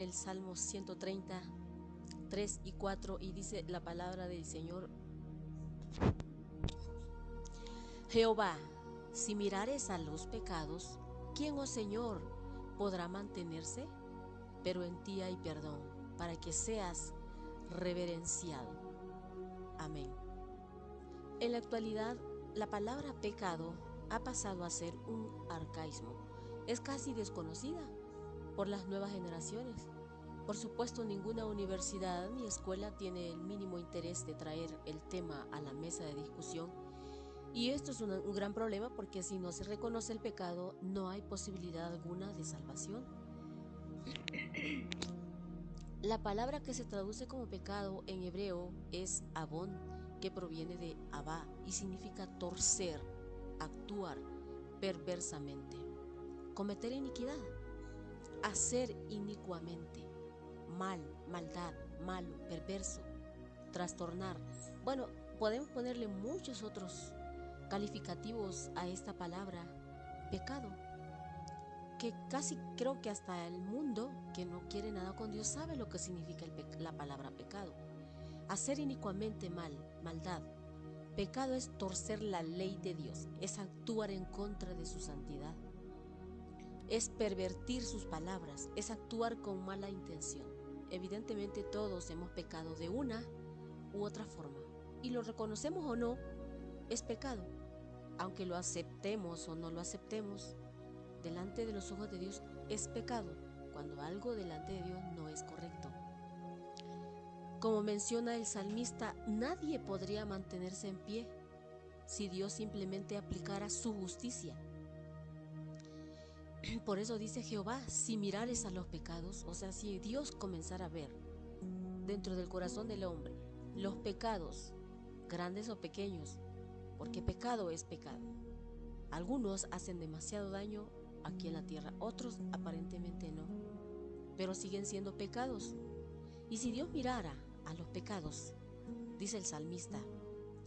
el Salmo 130, 3 y 4, y dice la palabra del Señor: Jehová, si mirares a los pecados, ¿quién, oh Señor, podrá mantenerse? Pero en ti hay perdón, para que seas reverenciado. Amén. En la actualidad, la palabra pecado ha pasado a ser un arcaísmo. Es casi desconocida por las nuevas generaciones. Por supuesto, ninguna universidad ni escuela tiene el mínimo interés de traer el tema a la mesa de discusión. Y esto es un gran problema, porque si no se reconoce el pecado, no hay posibilidad alguna de salvación. La palabra que se traduce como pecado en hebreo es abón, que proviene de abá y significa torcer, actuar perversamente, cometer iniquidad, hacer inicuamente, mal, maldad, malo, perverso, trastornar. Bueno, podemos ponerle muchos otros calificativos a esta palabra pecado, que casi creo que hasta el mundo que no quiere nada con Dios sabe lo que significa la palabra pecado. Hacer inicuamente mal, maldad. Pecado es torcer la ley de Dios, es actuar en contra de su santidad, es pervertir sus palabras, es actuar con mala intención. Evidentemente todos hemos pecado de una u otra forma, y lo reconocemos o no, es pecado. Aunque lo aceptemos o no lo aceptemos, delante de los ojos de Dios es pecado cuando algo delante de Dios no es correcto. Como menciona el salmista, nadie podría mantenerse en pie si Dios simplemente aplicara su justicia. Por eso dice Jehová: si mirares a los pecados, o sea, si Dios comenzara a ver dentro del corazón del hombre los pecados, grandes o pequeños, porque pecado es pecado. Algunos hacen demasiado daño aquí en la tierra, otros aparentemente no, pero siguen siendo pecados. Y si Dios mirara a los pecados, dice el salmista,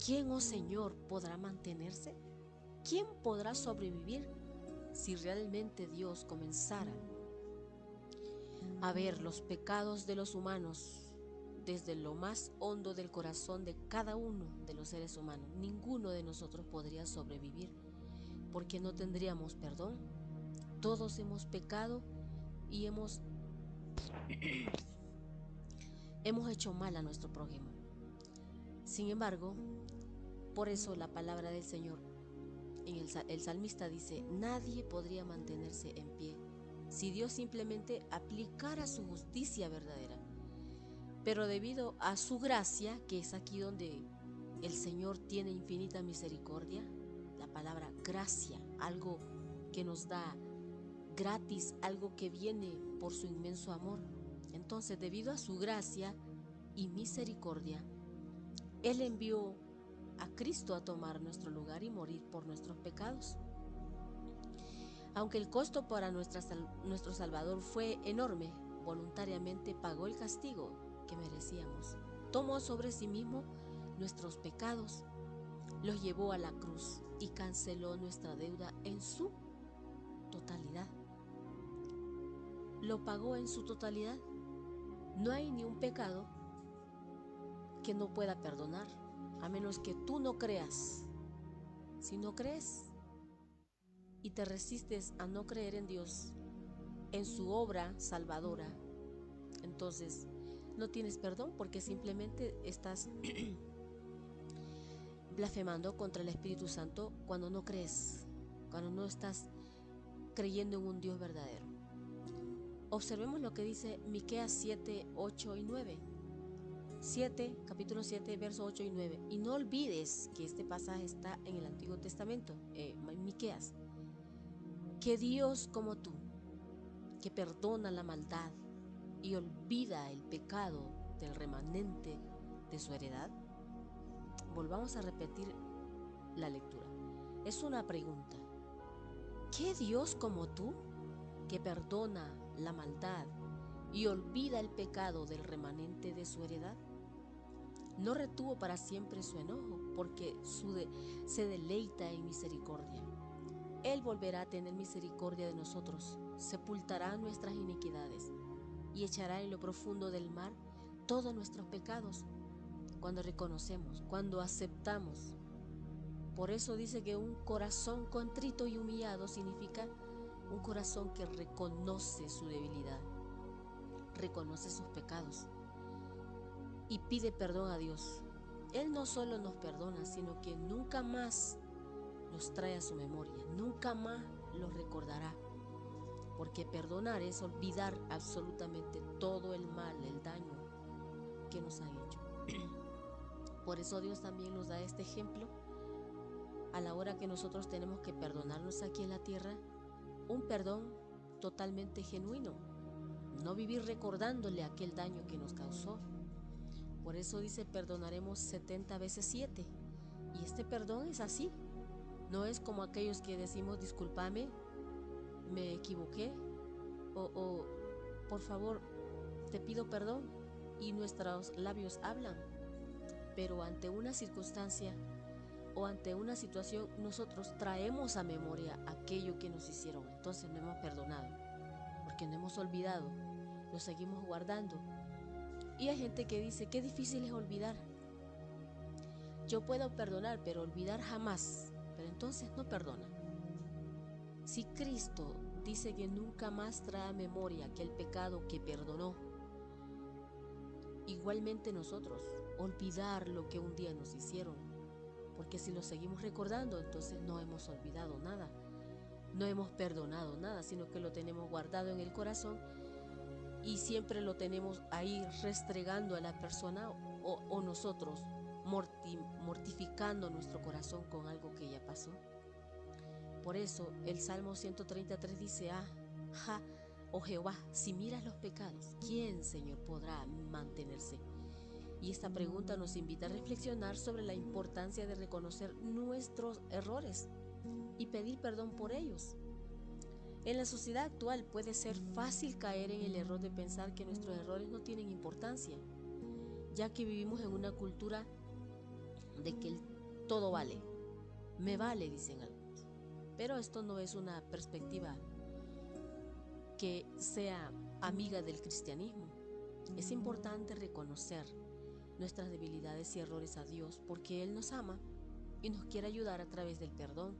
¿quién, oh Señor, podrá mantenerse? ¿Quién podrá sobrevivir si realmente Dios comenzara a ver los pecados de los humanos desde lo más hondo del corazón de cada uno de los seres humanos? Ninguno de nosotros podría sobrevivir, porque no tendríamos perdón. Todos hemos pecado y hemos hecho mal a nuestro prójimo. Sin embargo, por eso la palabra del Señor, el salmista dice: nadie podría mantenerse en pie si Dios simplemente aplicara su justicia verdadera. Pero debido a su gracia, que es aquí donde el Señor tiene infinita misericordia, la palabra gracia, algo que nos da gratis, algo que viene por su inmenso amor. Entonces, debido a su gracia y misericordia, Él envió a Cristo a tomar nuestro lugar y morir por nuestros pecados. Aunque el costo para nuestro Salvador fue enorme, voluntariamente pagó el castigo que merecíamos. Tomó sobre sí mismo nuestros pecados, los llevó a la cruz y canceló nuestra deuda en su totalidad. Lo pagó en su totalidad. No hay ni un pecado que no pueda perdonar, a menos que tú no creas. Si no crees y te resistes a no creer en Dios, en su obra salvadora, entonces no tienes perdón, porque simplemente estás blasfemando contra el Espíritu Santo cuando no crees, cuando no estás creyendo en un Dios verdadero. Observemos lo que dice Miqueas 7, 8 y 9. Capítulo 7, verso 8 y 9. Y no olvides que este pasaje está en el Antiguo Testamento, Miqueas. Que Dios como tú, que perdona la maldad y olvida el pecado del remanente de su heredad. Volvamos a repetir la lectura. Es una pregunta. ¿Qué Dios como tú, que perdona la maldad y olvida el pecado del remanente de su heredad? No retuvo para siempre su enojo, porque se deleita en misericordia. Él volverá a tener misericordia de nosotros, sepultará nuestras iniquidades. y echará en lo profundo del mar todos nuestros pecados. Cuando reconocemos, cuando aceptamos. Por eso dice que un corazón contrito y humillado significa un corazón que reconoce su debilidad, reconoce sus pecados y pide perdón a Dios. Él no solo nos perdona, sino que nunca más los trae a su memoria, nunca más los recordará. Porque perdonar es olvidar absolutamente todo el mal, el daño que nos han hecho. Por eso Dios también nos da este ejemplo a la hora que nosotros tenemos que perdonarnos aquí en la tierra, un perdón totalmente genuino, no vivir recordándole aquel daño que nos causó. Por eso dice perdonaremos 70 veces 7, y este perdón es así, no es como aquellos que decimos discúlpame, me equivoqué, o por favor te pido perdón, y nuestros labios hablan, pero ante una circunstancia o ante una situación nosotros traemos a memoria aquello que nos hicieron, entonces no hemos perdonado, porque no hemos olvidado, lo seguimos guardando. Y hay gente que dice, qué difícil es olvidar. Yo puedo perdonar, pero olvidar jamás, pero entonces no perdona. Si Cristo dice que nunca más trae a memoria aquel pecado que perdonó, igualmente nosotros, olvidar lo que un día nos hicieron, porque si lo seguimos recordando, entonces no hemos olvidado nada, no hemos perdonado nada, sino que lo tenemos guardado en el corazón y siempre lo tenemos ahí restregando a la persona o nosotros mortificando nuestro corazón con algo que ya pasó. Por eso el Salmo 133 dice, oh Jehová, si miras los pecados, ¿quién, Señor, podrá mantenerse? Y esta pregunta nos invita a reflexionar sobre la importancia de reconocer nuestros errores y pedir perdón por ellos. En la sociedad actual puede ser fácil caer en el error de pensar que nuestros errores no tienen importancia, ya que vivimos en una cultura de que todo vale, me vale, dicen algunos. Pero esto no es una perspectiva que sea amiga del cristianismo. Es importante reconocer nuestras debilidades y errores a Dios porque Él nos ama y nos quiere ayudar a través del perdón.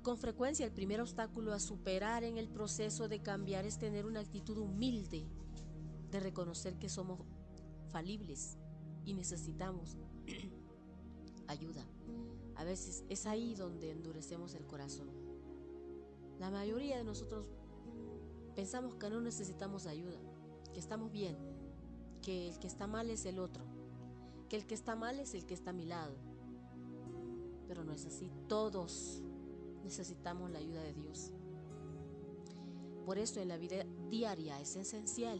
Con frecuencia el primer obstáculo a superar en el proceso de cambiar es tener una actitud humilde de reconocer que somos falibles y necesitamos ayuda. A veces es ahí donde endurecemos el corazón. La mayoría de nosotros pensamos que no necesitamos ayuda, que estamos bien, que el que está mal es el otro, que el que está mal es el que está a mi lado. Pero no es así, todos necesitamos la ayuda de Dios. Por eso en la vida diaria es esencial,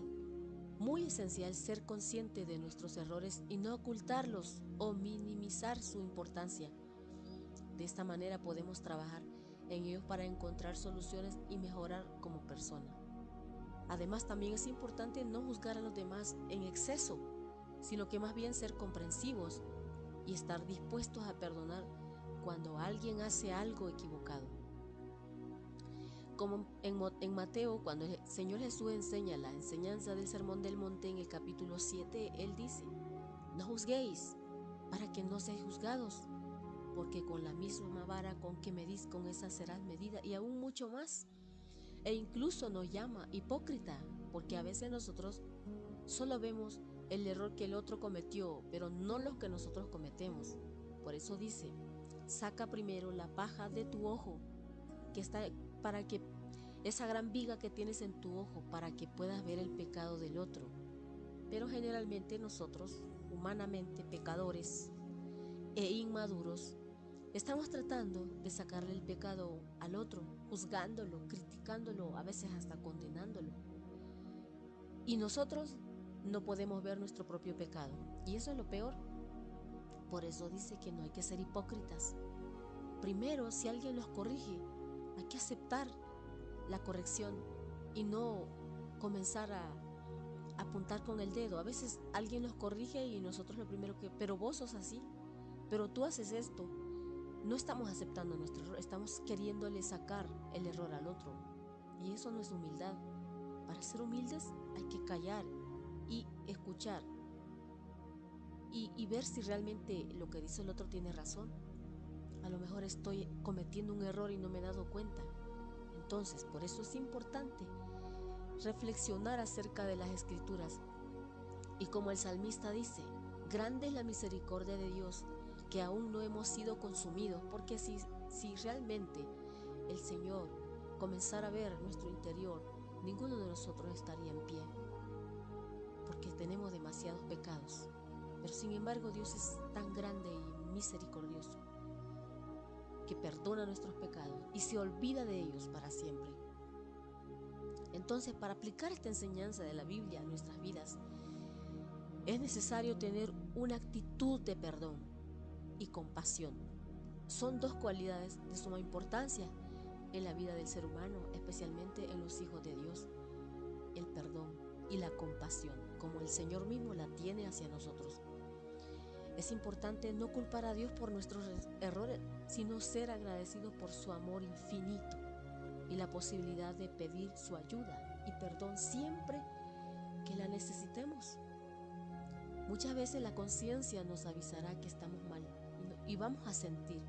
muy esencial, ser consciente de nuestros errores y no ocultarlos o minimizar su importancia. De esta manera podemos trabajar en ellos para encontrar soluciones y mejorar como persona. Además, también es importante no juzgar a los demás en exceso, sino que más bien ser comprensivos y estar dispuestos a perdonar cuando alguien hace algo equivocado. Como en Mateo, cuando el Señor Jesús enseña la enseñanza del Sermón del Monte en el capítulo 7, Él dice, no juzguéis para que no seáis juzgados, porque con la misma vara con que medís, con esa serás medida, y aún mucho más. E incluso nos llama hipócrita, porque a veces nosotros solo vemos el error que el otro cometió, pero no los que nosotros cometemos. Por eso dice, saca primero la paja de tu ojo, que está para que esa gran viga que tienes en tu ojo, para que puedas ver el pecado del otro. Pero generalmente nosotros, humanamente pecadores e inmaduros, estamos tratando de sacarle el pecado al otro, juzgándolo, criticándolo, a veces hasta condenándolo. Y nosotros no podemos ver nuestro propio pecado. Y eso es lo peor. Por eso dice que no hay que ser hipócritas. Primero, si alguien nos corrige, hay que aceptar la corrección y no comenzar a apuntar con el dedo. A veces alguien nos corrige y nosotros lo primero que, pero vos sos así, pero tú haces esto. No estamos aceptando nuestro error, estamos queriéndole sacar el error al otro. Y eso no es humildad. Para ser humildes hay que callar y escuchar y ver si realmente lo que dice el otro tiene razón. A lo mejor estoy cometiendo un error y no me he dado cuenta. Entonces, por eso es importante reflexionar acerca de las Escrituras. Y como el salmista dice, grande es la misericordia de Dios, que aún no hemos sido consumidos, porque si realmente el Señor comenzara a ver nuestro interior, ninguno de nosotros estaría en pie, porque tenemos demasiados pecados. Pero sin embargo, Dios es tan grande y misericordioso que perdona nuestros pecados y se olvida de ellos para siempre. Entonces, para aplicar esta enseñanza de la Biblia a nuestras vidas, es necesario tener una actitud de perdón y compasión. Son dos cualidades de suma importancia en la vida del ser humano, especialmente en los hijos de Dios: el perdón y la compasión, como el Señor mismo la tiene hacia nosotros. Es importante no culpar a Dios por nuestros errores, sino ser agradecidos por su amor infinito y la posibilidad de pedir su ayuda y perdón siempre que la necesitemos. Muchas veces la conciencia nos avisará que estamos mal y vamos a sentir.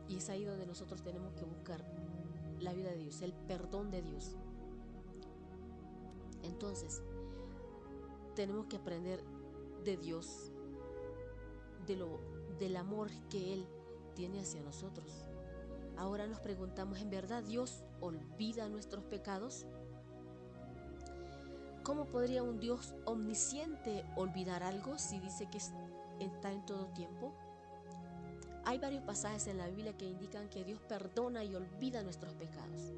Y es ahí donde nosotros tenemos que buscar la vida de Dios, el perdón de Dios. Entonces, tenemos que aprender de Dios, del amor que Él tiene hacia nosotros. Ahora nos preguntamos, ¿en verdad Dios olvida nuestros pecados? ¿Cómo podría un Dios omnisciente olvidar algo si dice que está en todo tiempo? Hay varios pasajes en la Biblia que indican que Dios perdona y olvida nuestros pecados.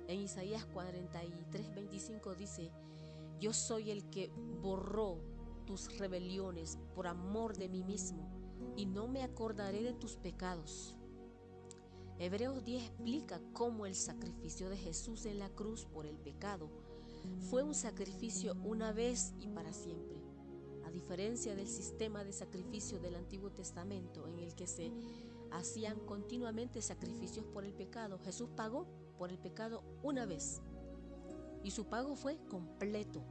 En Isaías 43:25 dice: yo soy el que borró tus rebeliones por amor de mí mismo, y no me acordaré de tus pecados. Hebreos 10 explica cómo el sacrificio de Jesús en la cruz por el pecado fue un sacrificio una vez y para siempre. A diferencia del sistema de sacrificio del Antiguo Testamento, en el que se hacían continuamente sacrificios por el pecado, Jesús pagó por el pecado una vez, y su pago fue completo.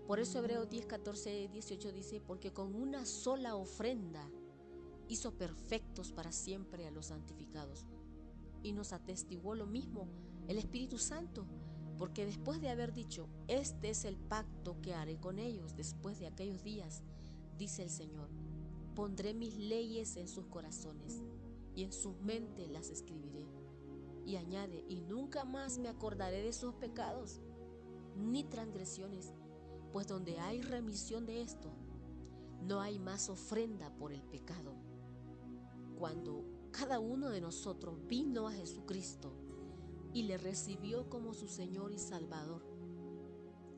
Por eso Hebreos 10, 14, 18 dice: porque con una sola ofrenda hizo perfectos para siempre a los santificados. Y nos atestiguó lo mismo el Espíritu Santo, porque después de haber dicho: este es el pacto que haré con ellos después de aquellos días, dice el Señor, pondré mis leyes en sus corazones y en sus mentes las escribiré. Y añade: y nunca más me acordaré de sus pecados ni transgresiones, pues donde hay remisión de esto, no hay más ofrenda por el pecado. Cuando cada uno de nosotros vino a Jesucristo y le recibió como su Señor y Salvador,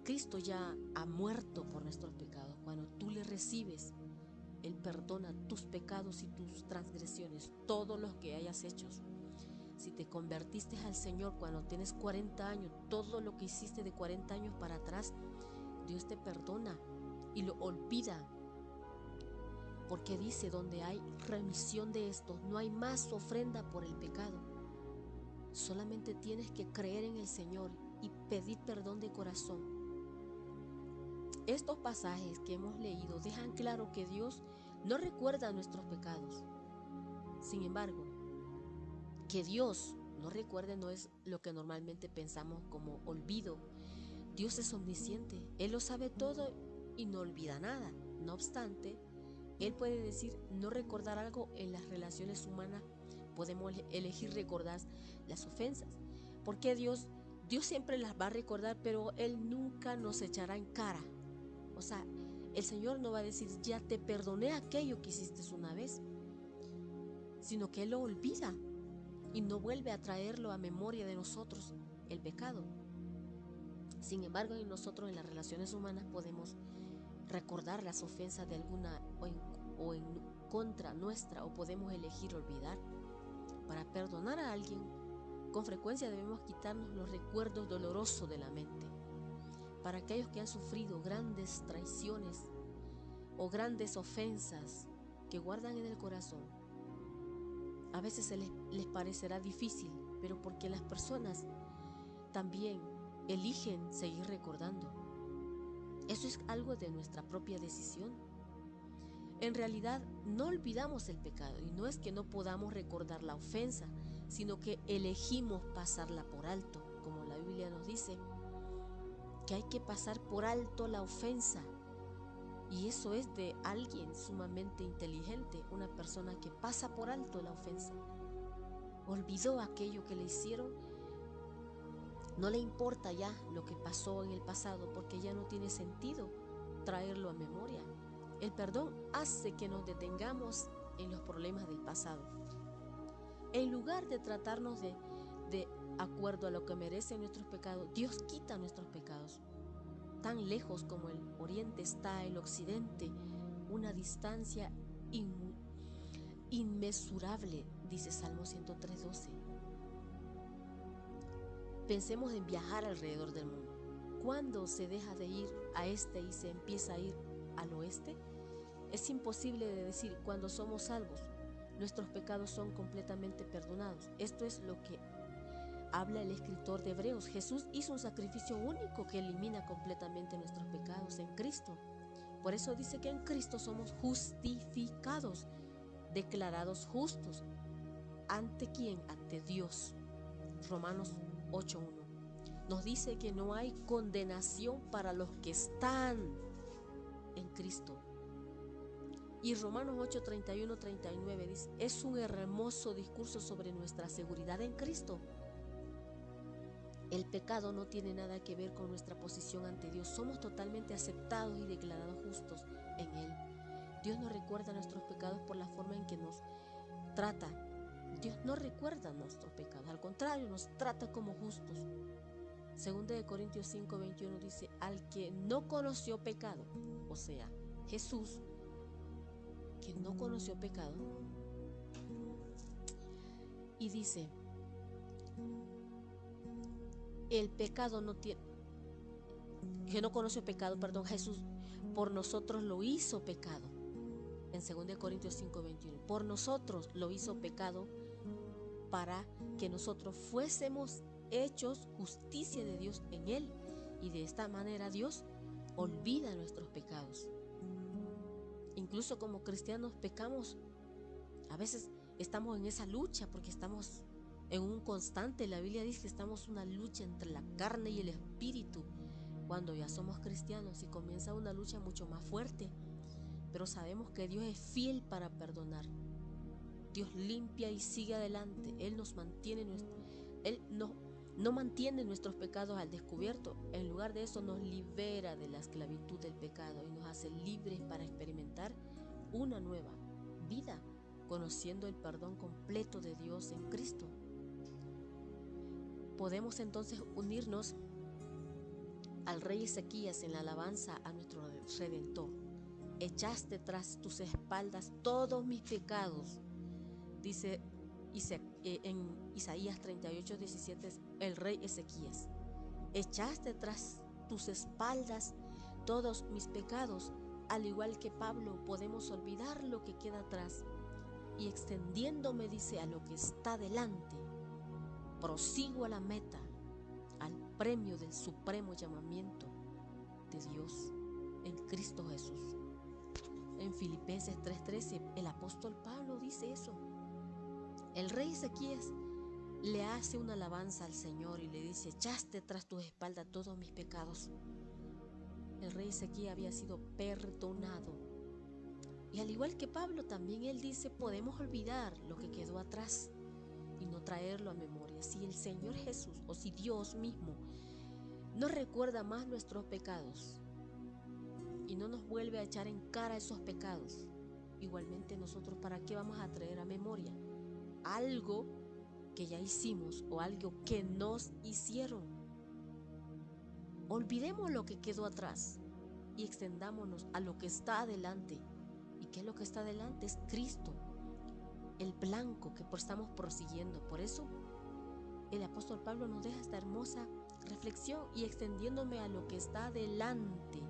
Cristo ya ha muerto por nuestros pecados. Cuando tú le recibes, Él perdona tus pecados y tus transgresiones, todos los que hayas hecho. Si te convertiste al Señor cuando tienes 40 años, todo lo que hiciste de 40 años para atrás, Dios te perdona y lo olvida. Porque dice: donde hay remisión de esto, no hay más ofrenda por el pecado. Solamente tienes que creer en el Señor y pedir perdón de corazón. Estos pasajes que hemos leído dejan claro que Dios no recuerda nuestros pecados. Sin embargo, que Dios no recuerde no es lo que normalmente pensamos como olvido. Dios es omnisciente, Él lo sabe todo y no olvida nada. No obstante, Él puede decir no recordar algo. En las relaciones humanas podemos elegir recordar las ofensas, porque Dios siempre las va a recordar, pero Él nunca nos echará en cara. O sea, el Señor no va a decir: ya te perdoné aquello que hiciste una vez, sino que Él lo olvida y no vuelve a traerlo a memoria de nosotros, el pecado. Sin embargo, en nosotros, en las relaciones humanas, podemos recordar las ofensas de alguna o en contra nuestra, o podemos elegir olvidar. Para perdonar a alguien, con frecuencia debemos quitarnos los recuerdos dolorosos de la mente. Para aquellos que han sufrido grandes traiciones o grandes ofensas que guardan en el corazón, a veces les parecerá difícil, pero porque las personas también eligen seguir recordando. Eso es algo de nuestra propia decisión. En realidad no olvidamos el pecado, y no es que no podamos recordar la ofensa, sino que elegimos pasarla por alto, como la Biblia nos dice que hay que pasar por alto la ofensa. Y eso es de alguien sumamente inteligente, una persona que pasa por alto la ofensa. Olvidó aquello que le hicieron, no le importa ya lo que pasó en el pasado, porque ya no tiene sentido traerlo a memoria. El perdón hace que nos detengamos en los problemas del pasado. En lugar de tratarnos de acuerdo a lo que merecen nuestros pecados, Dios quita nuestros pecados. Tan lejos como el oriente está el occidente, una distancia inmesurable, dice Salmo 103:12. Pensemos en viajar alrededor del mundo. ¿Cuándo se deja de ir a este y se empieza a ir al oeste? Es imposible de decir cuando somos salvos. Nuestros pecados son completamente perdonados. Esto es lo que habla el escritor de Hebreos. Jesús hizo un sacrificio único que elimina completamente nuestros pecados en Cristo. Por eso dice que en Cristo somos justificados, declarados justos. ¿Ante quién? Ante Dios. Romanos 8:1 nos dice que no hay condenación para los que están en Cristo. Y Romanos 8:31-39 dice, es un hermoso discurso sobre nuestra seguridad en Cristo. El pecado no tiene nada que ver con nuestra posición ante Dios. Somos totalmente aceptados y declarados justos en Él. Dios no recuerda nuestros pecados por la forma en que nos trata. Dios no recuerda nuestros pecados, al contrario, nos trata como justos. Segunda de Corintios 5:21 dice, al que no conoció pecado, o sea, Jesús, que no conoció pecado, y dice, el pecado no tiene, que no conoció pecado, Jesús por nosotros lo hizo pecado. En 2 Corintios 5:21, por nosotros lo hizo pecado para que nosotros fuésemos hechos justicia de Dios en Él. Y de esta manera Dios olvida nuestros pecados. Incluso como cristianos pecamos. A veces estamos en esa lucha porque estamos en un constante. La Biblia dice que estamos en una lucha entre la carne y el espíritu. Cuando ya somos cristianos y comienza una lucha mucho más fuerte. Pero sabemos que Dios es fiel para perdonar. Dios limpia y sigue adelante. Él nos mantiene, Él no mantiene nuestros pecados al descubierto. En lugar de eso nos libera de la esclavitud del pecado y nos hace libres para experimentar una nueva vida, conociendo el perdón completo de Dios en Cristo. Podemos entonces unirnos al rey Ezequías en la alabanza a nuestro Redentor. Echaste tras tus espaldas todos mis pecados, dice en Isaías 38:17 el rey Ezequías. Echaste tras tus espaldas todos mis pecados. Al igual que Pablo, podemos olvidar lo que queda atrás y extendiéndome, dice, a lo que está delante, prosigo a la meta, al premio del supremo llamamiento de Dios en Cristo Jesús. En Filipenses 3:13 el apóstol Pablo dice eso. El rey Ezequías le hace una alabanza al Señor y le dice, echaste tras tu espalda todos mis pecados. El rey Ezequías había sido perdonado. Y al igual que Pablo, también él dice, podemos olvidar lo que quedó atrás y no traerlo a memoria. Si el Señor Jesús, o si Dios mismo, no recuerda más nuestros pecados y no nos vuelve a echar en cara esos pecados, igualmente nosotros, ¿para qué vamos a traer a memoria algo que ya hicimos o algo que nos hicieron? Olvidemos lo que quedó atrás y extendámonos a lo que está adelante. ¿Y qué es lo que está adelante? Es Cristo, el blanco que estamos prosiguiendo. Por eso el apóstol Pablo nos deja esta hermosa reflexión: y extendiéndome a lo que está adelante,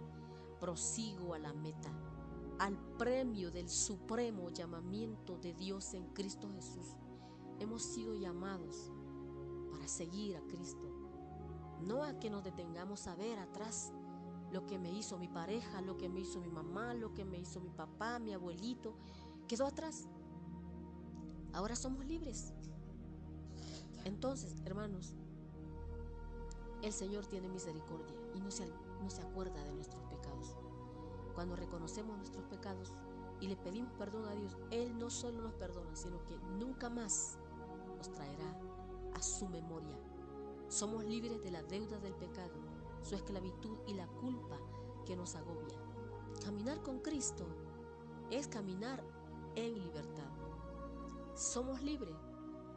prosigo a la meta, al premio del supremo llamamiento de Dios en Cristo Jesús. Hemos sido llamados para seguir a Cristo. no a que nos detengamos a ver atrás lo que me hizo mi pareja, lo que me hizo mi mamá, lo que me hizo mi papá, mi abuelito, quedó atrás. Ahora somos libres. Entonces, hermanos, el Señor tiene misericordia y no se acuerda de nuestros pecados. Cuando reconocemos nuestros pecados y le pedimos perdón a Dios, Él no solo nos perdona, sino que nunca más nos traerá a su memoria. Somos libres de la deuda del pecado, su esclavitud y la culpa que nos agobia. Caminar con Cristo es caminar en libertad. Somos libres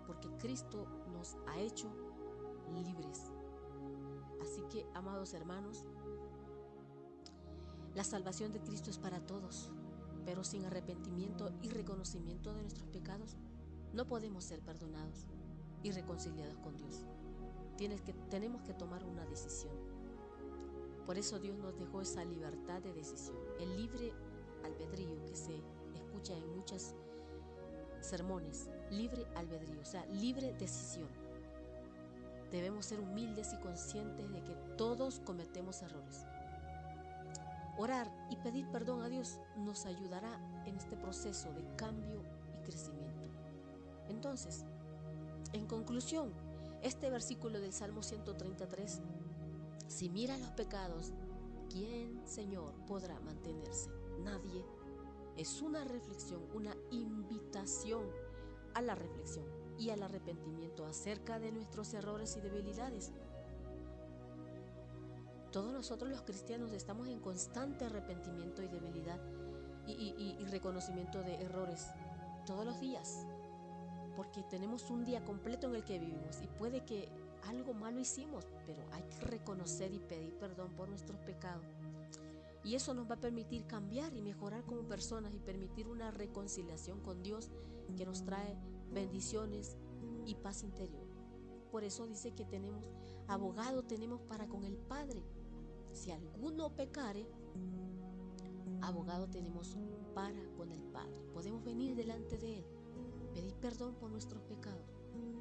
porque Cristo nos ha hecho libres. Así que, amados hermanos, la salvación de Cristo es para todos, pero sin arrepentimiento y reconocimiento de nuestros pecados, no podemos ser perdonados y reconciliados con Dios. Tenemos que tomar una decisión. Por eso Dios nos dejó esa libertad de decisión, el libre albedrío que se escucha en muchos sermones, libre albedrío, o sea, libre decisión. Debemos ser humildes y conscientes de que todos cometemos errores. Orar y pedir perdón a Dios nos ayudará en este proceso de cambio y crecimiento. Entonces, en conclusión, este versículo del Salmo 133, si mira los pecados, ¿quién, Señor, podrá mantenerse? Nadie. Es una reflexión, una invitación a la reflexión y al arrepentimiento acerca de nuestros errores y debilidades. Todos nosotros los cristianos estamos en constante arrepentimiento y debilidad y reconocimiento de errores todos los días, porque tenemos un día completo en el que vivimos y puede que algo malo hicimos, pero hay que reconocer y pedir perdón por nuestros pecados. Y eso nos va a permitir cambiar y mejorar como personas y permitir una reconciliación con Dios que nos trae bendiciones y paz interior. Por eso dice que abogado tenemos para con el Padre. Si alguno pecare, abogado tenemos para con el Padre. Podemos venir delante de Él, pedir perdón por nuestros pecados.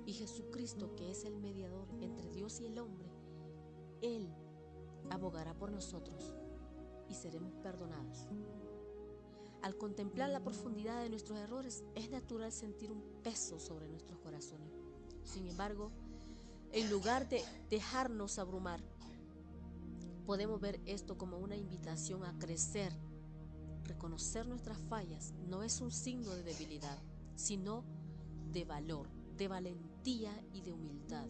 Y Jesucristo, que es el mediador entre Dios y el hombre, Él abogará por nosotros y seremos perdonados. Al contemplar la profundidad de nuestros errores, es natural sentir un peso sobre nuestros corazones. Sin embargo, en lugar de dejarnos abrumar, podemos ver esto como una invitación a crecer. Reconocer nuestras fallas no es un signo de debilidad, sino de valor, de valentía y de humildad.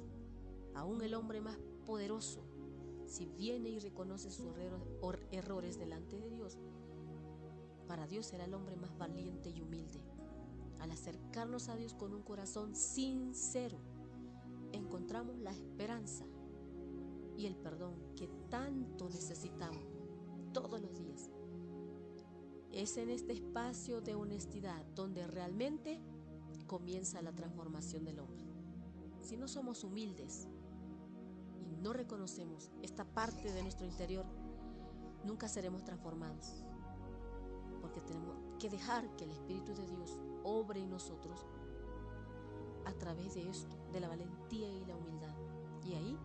Aún el hombre más poderoso, si viene y reconoce sus errores delante de Dios, para Dios será el hombre más valiente y humilde. Al acercarnos a Dios con un corazón sincero, encontramos la esperanza y el perdón que tanto necesitamos todos los días. Es en este espacio de honestidad donde realmente comienza la transformación del hombre. Si no somos humildes y no reconocemos esta parte de nuestro interior, nunca seremos transformados, porque tenemos que dejar que el Espíritu de Dios obre en nosotros a través de esto, de la valentía y la humildad, y ahí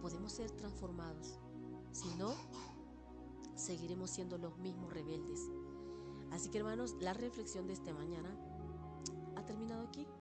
podemos ser transformados. Si no, seguiremos siendo los mismos rebeldes. Así que, hermanos, la reflexión de esta mañana ha terminado aquí.